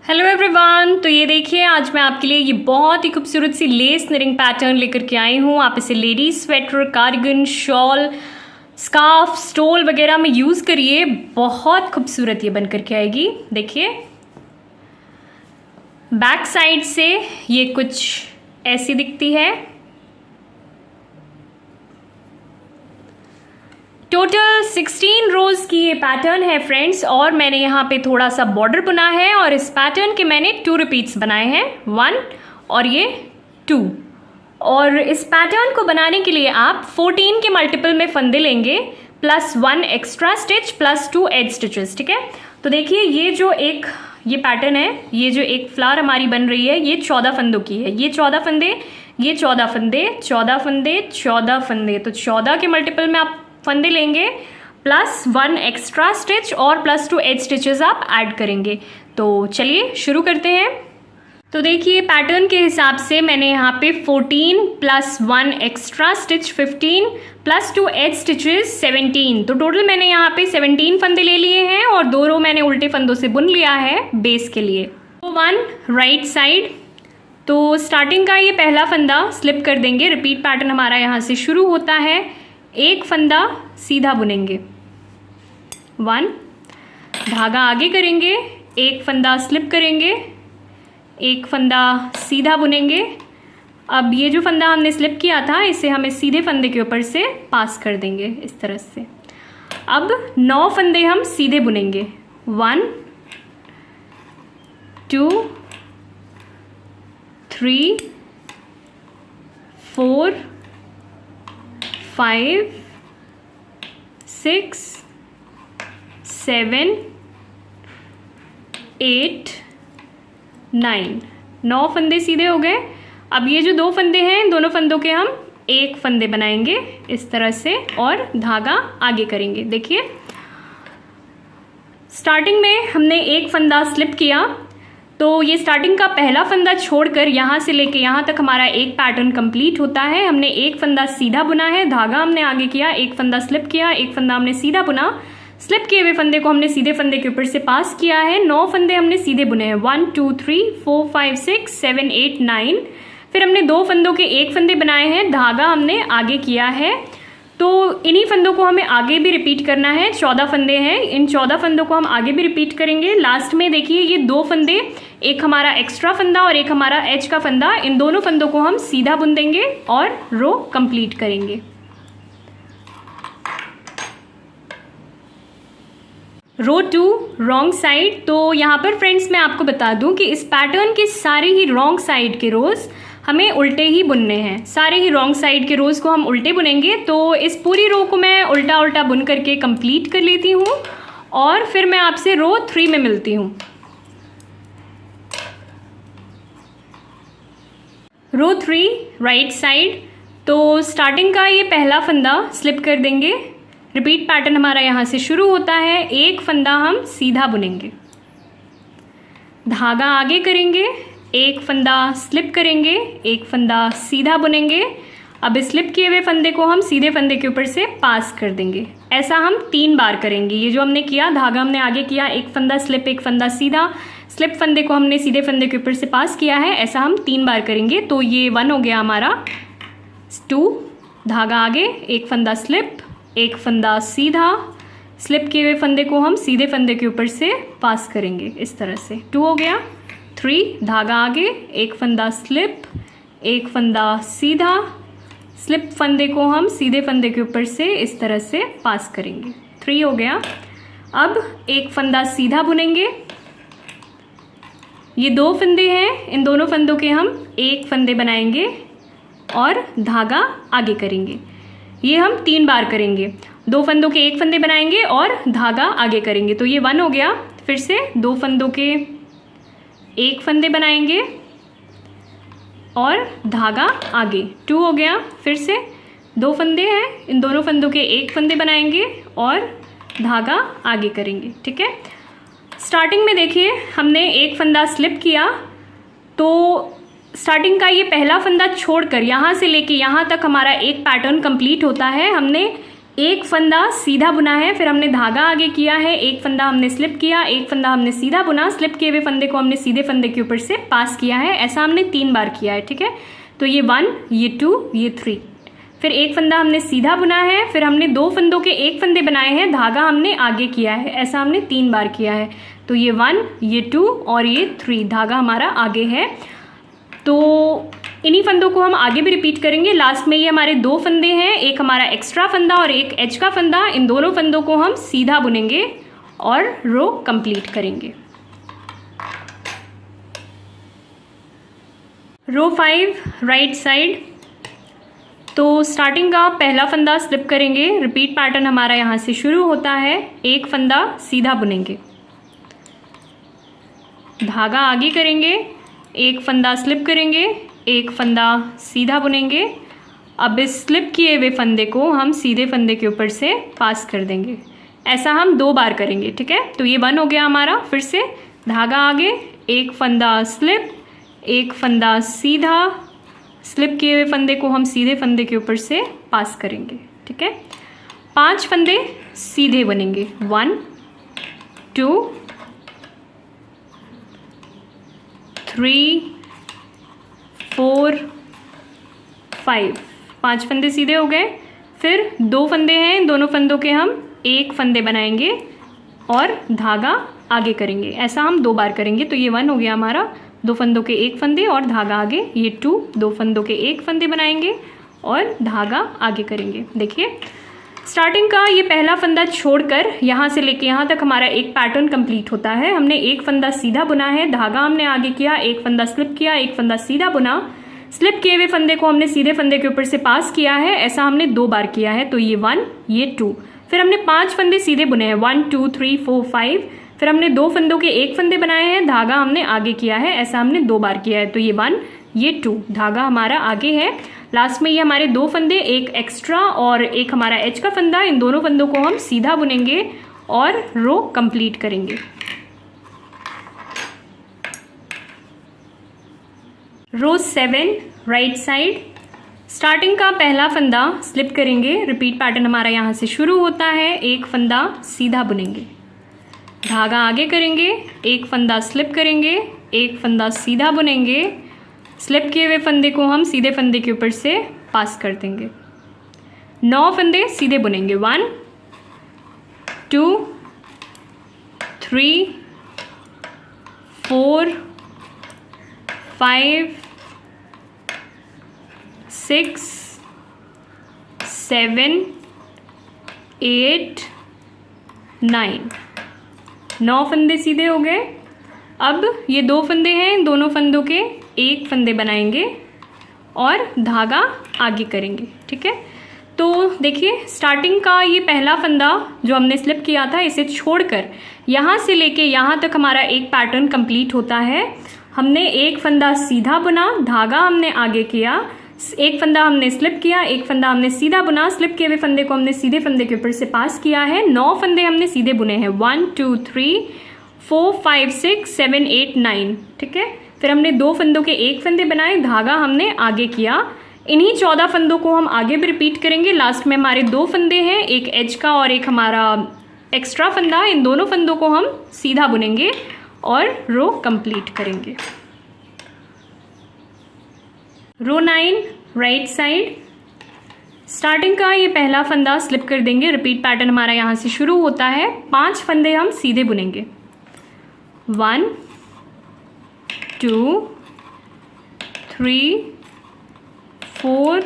Hello everyone. तो ये देखिए, आज मैं आपके लिए ये बहुत ही खूबसूरत सी लेस निटिंग पैटर्न लेकर के आई हूँ। आप इसे ladies sweater, cardigan, shawl, scarf, stole वगैरह में यूज़ करिए। बहुत खूबसूरत ये बन करके आएगी। देखिए, बैक साइड से ये कुछ ऐसी दिखती है। टोटल 16 रोज की ये पैटर्न है फ्रेंड्स, और मैंने यहाँ पे थोड़ा सा बॉर्डर बुना है और इस पैटर्न के मैंने 2 रिपीट्स बनाए हैं, 1 और ये 2। और इस पैटर्न को बनाने के लिए आप 14 के मल्टीपल में फंदे लेंगे plus 1 extra stitch plus 2 edge stitches. ठीक है, तो देखिए ये पैटर्न है। ये जो एक फ्लावर हमारी बन रही है ये 14 फंदों की है। ये 14 फंदे, ये 14 फंदे, 14 फंदे, 14 फंदे। तो 14 के मल्टीपल में आप फंदे लेंगे प्लस 1 एक्स्ट्रा स्टिच और प्लस 2 एज स्टिचेस आप ऐड करेंगे। तो चलिए शुरू करते हैं। तो देखिए, पैटर्न के हिसाब से मैंने यहाँ पे 14 plus 1 extra stitch 15 plus 2 edge stitches 17। तो टोटल मैंने यहाँ पे 17 फंदे ले लिए हैं और 2 रो मैंने उल्टे फंदों से बुन लिया है बेस के लिए। तो 1 राइट साइड। तो स्टार्टिंग का ये पहला फंदा स्लिप कर देंगे। रिपीट पैटर्न हमारा यहाँ से शुरू होता है। एक फंदा सीधा बुनेंगे, 1, धागा आगे करेंगे, एक फंदा स्लिप करेंगे, एक फंदा सीधा बुनेंगे। अब ये जो फंदा हमने स्लिप किया था इसे हमें सीधे फंदे के ऊपर से पास कर देंगे इस तरह से। अब 9 फंदे हम सीधे बुनेंगे, 1 2 3 4 5 6 7 8 9। 9 फंदे सीधे हो गए। अब ये जो 2 फंदे हैं, दोनों फंदों के हम एक फंदे बनाएंगे इस तरह से और धागा आगे करेंगे। देखिए, स्टार्टिंग में हमने एक फंदा स्लिप किया, तो ये स्टार्टिंग का पहला फंदा छोड़कर यहाँ से लेके यहाँ तक हमारा एक पैटर्न कंप्लीट होता है। हमने एक फंदा सीधा बुना है, धागा हमने आगे किया, एक फंदा स्लिप किया, एक फंदा हमने सीधा बुना, स्लिप किए हुए फंदे को हमने सीधे फंदे के ऊपर से पास किया है। 9 फंदे हमने सीधे बुने हैं, 1 2 3 4 5 6 7 8 9। फिर हमने 2 फंदों के एक फंदे बनाए हैं, धागा हमने आगे किया है। तो इन्हीं फंदों को हमें आगे भी रिपीट करना है। 14 फंदे हैं, इन 14 फंदों को हम आगे भी रिपीट करेंगे। लास्ट में देखिए, ये 2 फंदे, एक हमारा एक्स्ट्रा फंदा और एक हमारा एज का फंदा, इन दोनों फंदों को हम सीधा बुन देंगे और रो कंप्लीट करेंगे। रो 2 रॉन्ग साइड। तो यहाँ पर फ्रेंड्स मैं आपको बता दूं कि इस पैटर्न के सारे ही रॉन्ग साइड के रोज हमें उल्टे ही बुनने हैं। सारे ही रॉन्ग साइड के रोज को हम उल्टे बुनेंगे। तो इस पूरी रो को मैं उल्टा उल्टा बुन करके कंप्लीट कर लेती हूँ और फिर मैं आपसे रो 3 में मिलती हूँ। रो 3 राइट साइड। तो स्टार्टिंग का ये पहला फंदा स्लिप कर देंगे। रिपीट पैटर्न हमारा यहाँ से शुरू होता है। एक फंदा हम सीधा बुनेंगे, धागा आगे करेंगे, एक फंदा स्लिप करेंगे, एक फंदा सीधा बुनेंगे। अब इस स्लिप किए हुए फंदे को हम सीधे फंदे के ऊपर से पास कर देंगे। ऐसा हम 3 बार करेंगे। ये जो हमने किया, धागा हमने आगे किया, एक फंदा स्लिप, एक फंदा सीधा, स्लिप फंदे को हमने सीधे फंदे के ऊपर से पास किया है। ऐसा हम 3 बार करेंगे। तो ये 1 हो गया हमारा, 2, धागा आगे, एक फंदा स्लिप, एक फंदा सीधा, स्लिप किए हुए फंदे को हम सीधे फंदे के ऊपर से पास करेंगे इस तरह से। 2 हो गया, 3, धागा आगे, एक फंदा स्लिप, एक फंदा सीधा, स्लिप फंदे को हम सीधे फंदे के ऊपर से इस तरह से पास करेंगे। 3 हो गया। अब एक फंदा सीधा बुनेंगे। ये 2 फंदे हैं, इन दोनों फंदों के हम एक फंदे बनाएंगे और धागा आगे करेंगे। ये हम 3 बार करेंगे। 2 फंदों के एक फंदे बनाएंगे और धागा आगे करेंगे। तो ये 1 हो गया। फिर से 2 फंदों के एक फंदे बनाएंगे और धागा आगे, 2 हो गया। फिर से 2 फंदे हैं, इन दोनों फंदों के एक फंदे बनाएंगे और धागा आगे करेंगे। ठीक है, स्टार्टिंग में देखिए हमने एक फंदा स्लिप किया, तो स्टार्टिंग का ये पहला फंदा छोड़कर यहाँ से लेके यहाँ तक हमारा एक पैटर्न कंप्लीट होता है। हमने एक फंदा सीधा बुना है, फिर हमने धागा आगे किया है, एक फंदा हमने स्लिप किया, एक फंदा हमने सीधा बुना, स्लिप किए हुए फंदे को हमने सीधे फंदे के ऊपर से पास किया है। ऐसा हमने 3 बार किया है, ठीक है। तो ये 1, ये 2, ये 3। फिर एक फंदा हमने सीधा बुना है, फिर हमने 2 फंदों के एक फंदे बनाए हैं, धागा हमने आगे किया है। ऐसा हमने 3 बार किया है। तो ये 1, ये 2 और ये 3, धागा हमारा आगे है। तो इन्हीं फंदों को हम आगे भी रिपीट करेंगे। लास्ट में ये हमारे 2 फंदे हैं, एक हमारा एक्स्ट्रा फंदा और एक एज का फंदा। इन दोनों फंदों को हम सीधा बुनेंगे और रो कंप्लीट करेंगे। रो 5 राइट साइड। तो स्टार्टिंग का पहला फंदा स्लिप करेंगे। रिपीट पैटर्न हमारा यहाँ से शुरू होता है। एक फंदा सीधा बुनेंगे, धागा आगे करेंगे, एक फंदा स्लिप करेंगे, एक फंदा सीधा बुनेंगे। अब इस स्लिप किए हुए फंदे को हम सीधे फंदे के ऊपर से पास कर देंगे। ऐसा हम 2 बार करेंगे, ठीक है। तो ये 1 हो गया हमारा। फिर से धागा आगे, एक फंदा स्लिप, एक फंदा सीधा, स्लिप किए हुए फंदे को हम सीधे फंदे के ऊपर से पास करेंगे, ठीक है। 5 फंदे सीधे बनेंगे। 1, 2, 3, 4, 5। 5 फंदे सीधे हो गए। फिर 2 फंदे हैं, इन दोनों फंदों के हम एक फंदे बनाएंगे और धागा आगे करेंगे। ऐसा हम 2 बार करेंगे। तो ये 1 हो गया हमारा। 2 फंदों के एक फंदे और धागा आगे। ये 2, 2 फंदों के एक फंदे बनाएंगे और धागा आगे करेंगे। देखिए स्टार्टिंग का ये पहला फंदा छोड़कर यहाँ से लेके यहाँ तक हमारा एक पैटर्न कंप्लीट होता है। हमने एक फंदा सीधा बुना है, धागा हमने आगे किया, एक फंदा स्लिप किया, एक फंदा सीधा बुना, स्लिप किए हुए फंदे को हमने सीधे फंदे के ऊपर से पास किया है। ऐसा हमने 2 बार किया है। तो ये 1, ये 2। फिर हमने 5 फंदे सीधे बुने हैं। 1, 2, 3, 4, 5। फिर हमने 2 फंदों के एक फंदे बनाए हैं, धागा हमने आगे किया है। ऐसा हमने 2 बार किया है। तो ये 1, ये 2, धागा हमारा आगे है। लास्ट में ये हमारे 2 फंदे, एक एक्स्ट्रा और एक हमारा एज का फंदा। इन दोनों फंदों को हम सीधा बुनेंगे और रो कंप्लीट करेंगे। रो 7 राइट साइड। स्टार्टिंग का पहला फंदा स्लिप करेंगे। रिपीट पैटर्न हमारा यहाँ से शुरू होता है। एक फंदा सीधा बुनेंगे, धागा आगे करेंगे, एक फंदा स्लिप करेंगे, एक फंदा सीधा बुनेंगे, स्लिप किए हुए फंदे को हम सीधे फंदे के ऊपर से पास कर देंगे। 9 फंदे सीधे बुनेंगे। 1, 2, 3, 4, 5, 6, 7, 8, 9। 9 फंदे सीधे हो गए। अब ये 2 फंदे हैं, इन दोनों फंदों के एक फंदे बनाएंगे और धागा आगे करेंगे, ठीक है। तो देखिए स्टार्टिंग का ये पहला फंदा जो हमने स्लिप किया था, इसे छोड़कर यहाँ से लेके यहाँ तक हमारा एक पैटर्न कंप्लीट होता है। हमने एक फंदा सीधा बुना, धागा हमने आगे किया, एक फंदा हमने स्लिप किया, एक फंदा हमने सीधा बुना, स्लिप किए हुए फंदे को हमने सीधे फंदे के ऊपर से पास किया है। 9 फंदे हमने सीधे बुने हैं। 1, 2, 3, 4, 5, 6, 7, 8, 9, ठीक है। फिर हमने 2 फंदों के एक फंदे बनाए, धागा हमने आगे किया। इन्हीं 14 फंदों को हम आगे भी रिपीट करेंगे। लास्ट में हमारे 2 फंदे हैं, एक एज का और एक हमारा एक्स्ट्रा फंदा। इन दोनों फंदों को हम सीधा बुनेंगे और रो कंप्लीट करेंगे। रो 9 राइट साइड। स्टार्टिंग का ये पहला फंदा स्लिप कर देंगे। रिपीट पैटर्न हमारा यहाँ से शुरू होता है। 5 फंदे हम सीधे बुनेंगे। 1, 2, 3, 4,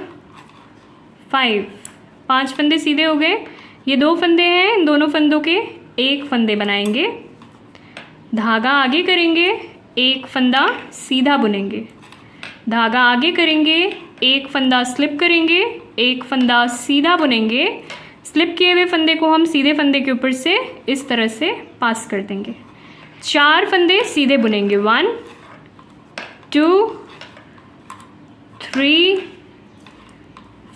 5। 5 फंदे सीधे हो गए। ये 2 फंदे हैं, इन दोनों फंदों के एक फंदे बनाएंगे, धागा आगे करेंगे, एक फंदा सीधा बुनेंगे, धागा आगे करेंगे, एक फंदा स्लिप करेंगे, एक फंदा सीधा बुनेंगे, स्लिप किए हुए फंदे को हम सीधे फंदे के ऊपर से इस तरह से पास कर देंगे। 4 फंदे सीधे बुनेंगे। 1, 2, 3,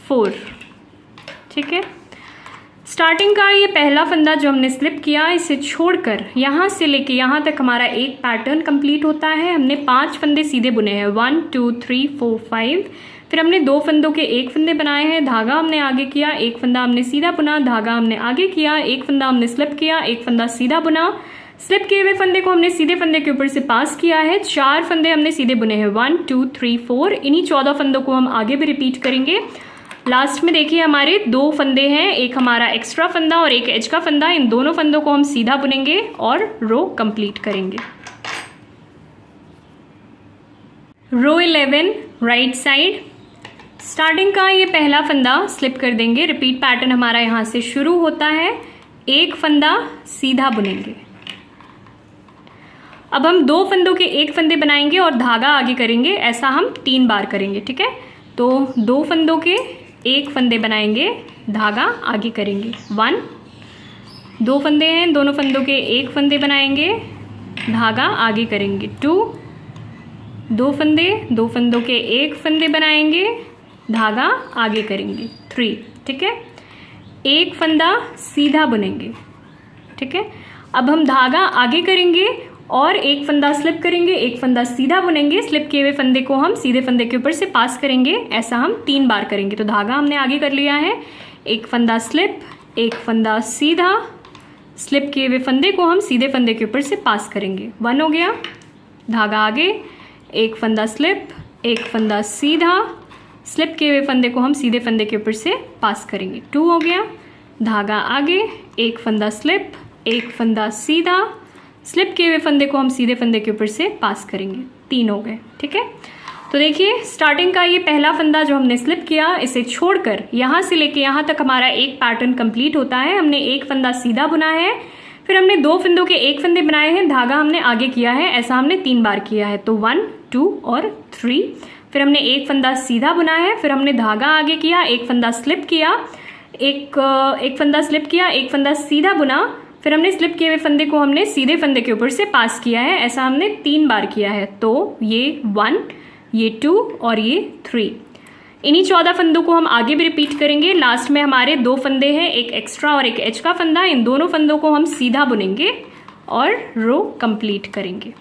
4, ठीक है। स्टार्टिंग का ये पहला फंदा जो हमने स्लिप किया, इसे छोड़कर यहाँ से लेके यहाँ तक हमारा एक पैटर्न कंप्लीट होता है। हमने 5 फंदे सीधे बुने हैं। 1, 2, 3, 4, 5। फिर हमने 2 फंदों के 1 फंदे बनाए हैं, धागा हमने आगे किया, 1 फंदा हमने सीधा बुना, धागा हमने आगे किया, 1 फंदा हमने स्लिप किया, 1 फंदा सीधा बुना, स्लिप किए हुए फंदे को हमने सीधे फंदे के ऊपर से पास किया है, 4 फंदे हमने सीधे बुने हैं, 1 2 3 4। इन्हीं 14 फंदों को हम आगे भी रिपीट करेंगे। लास्ट में देखिए हमारे 2 फंदे हैं, एक हमारा एक्स्ट्रा फंदा और एक एज का फंदा, इन दोनों फंदों को हम सीधा बुनेंगे और रो कंप्लीट करेंगे। रो 11 राइट साइड, स्टार्टिंग का ये पहला फंदा स्लिप कर देंगे। रिपीट पैटर्न हमारा यहाँ से शुरू होता है, एक फंदा सीधा बुनेंगे। अब हम 2 फंदों के 1 फंदे बनाएंगे और धागा आगे करेंगे, ऐसा हम 3 बार करेंगे, ठीक है। तो 2 फंदों के 1 फंदे बनाएंगे, धागा आगे करेंगे, 1, 2 फंदे हैं, दोनों फंदों के 1 फंदे बनाएंगे, धागा आगे करेंगे, 2, 2 फंदे, 2 फंदों के 1 फंदे बनाएंगे, धागा आगे करेंगे, 3, ठीक है। 1 फंदा सीधा बुनेंगे, ठीक है। अब हम धागा आगे करेंगे और 1 फंदा स्लिप करेंगे, 1 फंदा सीधा बुनेंगे, स्लिप किए हुए फंदे को हम सीधे फंदे के ऊपर से पास करेंगे, ऐसा हम 3 बार करेंगे। तो धागा हमने आगे कर लिया है, 1 फंदा स्लिप, 1 फंदा सीधा, स्लिप किए हुए फंदे को हम सीधे फंदे के ऊपर से पास करेंगे, 1 हो गया, धागा आगे, 1 फंदा स्लिप, 1 फंदा सीधा, स्लिप किए हुए फंदे को हम सीधे फंदे के ऊपर से पास करेंगे, 2 हो गया, धागा आगे, 1 फंदा स्लिप, 1 फंदा सीधा, स्लिप किए हुए फंदे को हम सीधे फंदे के ऊपर से पास करेंगे, 3 हो गए, ठीक है। तो देखिए स्टार्टिंग का ये पहला फंदा जो हमने स्लिप किया, इसे छोड़कर यहाँ से लेके यहाँ तक हमारा एक पैटर्न कंप्लीट होता है। हमने 1 फंदा सीधा बुना है, फिर हमने 2 फंदों के 1 फंदे बनाए हैं, धागा हमने आगे किया है, ऐसा हमने 3 बार किया है। तो 1 2 और 3। फिर हमने 1 फंदा सीधा बुना है, फिर हमने धागा आगे किया, 1 फंदा स्लिप किया, एक फंदा स्लिप किया, 1 फंदा सीधा बुना, फिर हमने स्लिप किए हुए फंदे को हमने सीधे फंदे के ऊपर से पास किया है, ऐसा हमने 3 बार किया है। तो ये 1, ये 2 और ये 3। इन्हीं 14 फंदों को हम आगे भी रिपीट करेंगे। लास्ट में हमारे 2 फंदे हैं, एक एक्स्ट्रा और एक एज का फंदा, इन दोनों फंदों को हम सीधा बुनेंगे और रो कंप्लीट करेंगे।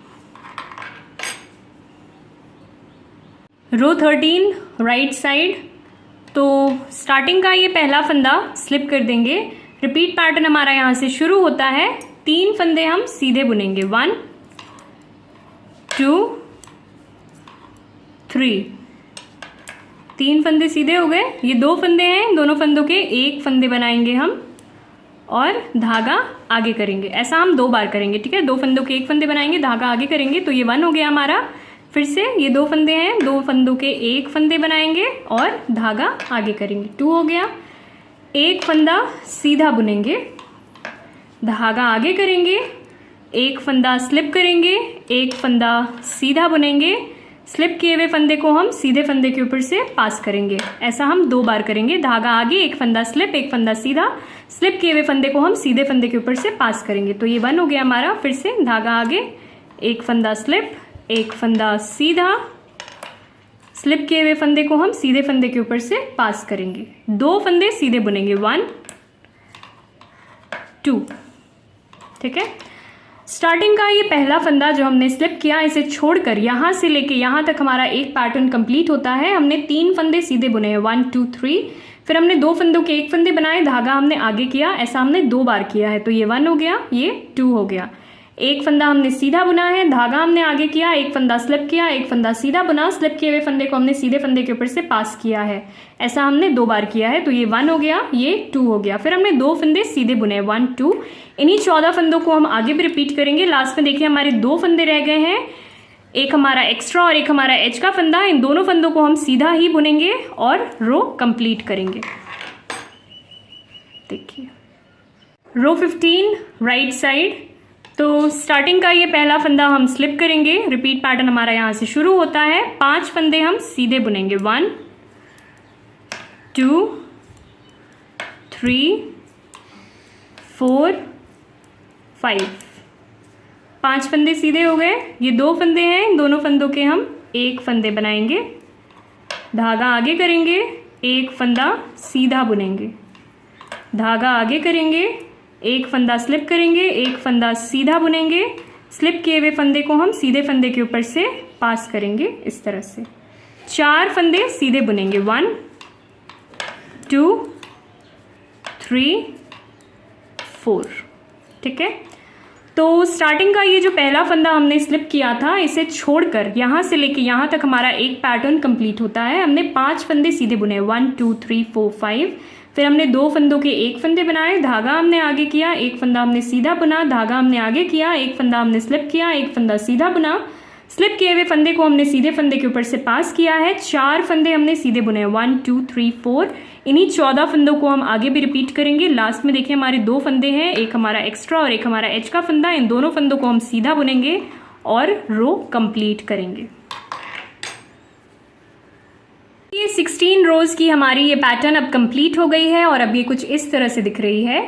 रो 13 राइट साइड, तो स्टार्टिंग का ये पहला फंदा स्लिप कर देंगे। रिपीट पैटर्न हमारा यहाँ से शुरू होता है, 3 फंदे हम सीधे बुनेंगे, 1 2 3, 3 फंदे सीधे हो गए। ये 2 फंदे हैं, दोनों फंदों के 1 फंदे बनाएंगे हम और धागा आगे करेंगे, ऐसा हम 2 बार करेंगे, ठीक है। 2 फंदों के 1 फंदे बनाएंगे, धागा आगे करेंगे, तो ये 1 हो गया हमारा। फिर से ये 2 फंदे हैं, 2 फंदों के 1 फंदे बनाएंगे और धागा आगे करेंगे, 2 हो गया। 1 फंदा सीधा बुनेंगे, धागा आगे करेंगे, 1 फंदा स्लिप करेंगे, 1 फंदा सीधा बुनेंगे, स्लिप किए हुए फंदे को हम सीधे फंदे के ऊपर से पास करेंगे, ऐसा हम 2 बार करेंगे। धागा आगे, 1 फंदा स्लिप, 1 फंदा सीधा, स्लिप किए हुए फंदे को हम सीधे फंदे के ऊपर से पास करेंगे, तो ये 1 हो गया हमारा। फिर से धागा आगे, 1 फंदा स्लिप, 1 फंदा सीधा, स्लिप किए हुए फंदे को हम सीधे फंदे के ऊपर से पास करेंगे, 2 फंदे सीधे बुनेंगे, 1 2, ठीक है। स्टार्टिंग का ये पहला फंदा जो हमने स्लिप किया, इसे छोड़कर यहाँ से लेके यहाँ तक हमारा एक पैटर्न कंप्लीट होता है। हमने 3 फंदे सीधे बुने हैं, 1 2 3, फिर हमने 2 फंदों के 1 फंदे बनाए, धागा हमने आगे किया, ऐसा हमने 2 बार किया है। तो ये 1 हो गया, ये 2 हो गया। 1 फंदा हमने सीधा बुना है, धागा हमने आगे किया, 1 फंदा स्लिप किया, 1 फंदा सीधा बुना, स्लिप किए हुए फंदे को हमने सीधे फंदे के ऊपर से पास किया है, ऐसा हमने 2 बार किया है। तो ये 1 हो गया, ये 2 हो गया। फिर हमने 2 फंदे सीधे बुने, 1 2। इन्हीं 14 फंदों को हम आगे भी रिपीट करेंगे। लास्ट में देखिए हमारे 2 फंदे रह गए हैं, एक हमारा एक्स्ट्रा और एक हमारा एज का फंदा। इन दोनों फंदों को हम सीधा ही बुनेंगे और रो कंप्लीट करेंगे। देखिए रो 15 राइट साइड, तो स्टार्टिंग का ये पहला फंदा हम स्लिप करेंगे। रिपीट पैटर्न हमारा यहाँ से शुरू होता है, 5 फंदे हम सीधे बुनेंगे, 1 2 3 4 5, 5 फंदे सीधे हो गए। ये 2 फंदे हैं, दोनों फंदों के हम 1 फंदे बनाएंगे, धागा आगे करेंगे, 1 फंदा सीधा बुनेंगे, धागा आगे करेंगे, 1 फंदा स्लिप करेंगे, 1 फंदा सीधा बुनेंगे, स्लिप किए हुए फंदे को हम सीधे फंदे के ऊपर से पास करेंगे इस तरह से। 4 फंदे सीधे बुनेंगे, 1 2 3 4। ठीक है, तो स्टार्टिंग का ये जो पहला फंदा हमने स्लिप किया था, इसे छोड़कर यहाँ से लेके यहाँ तक हमारा एक पैटर्न कंप्लीट होता है। हमने 5 फंदे सीधे बुने, 1 2 3 4 5। फिर हमने 2 फंदों के 1 फंदे बनाए, धागा हमने आगे किया, 1 फंदा हमने सीधा बुना, धागा हमने आगे किया, 1 फंदा हमने स्लिप किया, 1 फंदा सीधा बुना, स्लिप किए हुए फंदे को हमने सीधे फंदे के ऊपर से पास किया है। 4 फंदे हमने सीधे बुने, 1 2 3 4। इन्हीं 14 फंदों को हम आगे भी रिपीट करेंगे। लास्ट में देखिए हमारे 2 फंदे हैं, एक हमारा एक्स्ट्रा और एक हमारा एज का फंदा। इन दोनों फंदों को हम सीधा बुनेंगे और रो कंप्लीट करेंगे। ये 16 रोज की हमारी ये पैटर्न अब कंप्लीट हो गई है और अब ये कुछ इस तरह से दिख रही है।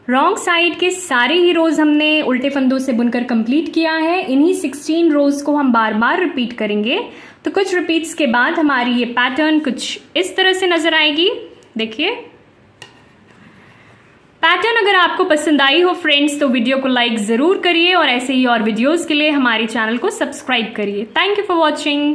रॉन्ग साइड के सारे ही रोज हमने उल्टे फंदों से बुनकर कंप्लीट किया है। इन्हीं 16 रोज को हम बार बार रिपीट करेंगे। तो कुछ रिपीट्स के बाद हमारी ये पैटर्न कुछ इस तरह से नजर आएगी। देखिए, पैटर्न अगर आपको पसंद आई हो फ्रेंड्स तो वीडियो को लाइक ज़रूर करिए और ऐसे ही और वीडियोस के लिए हमारे चैनल को सब्सक्राइब करिए। Thank you for watching.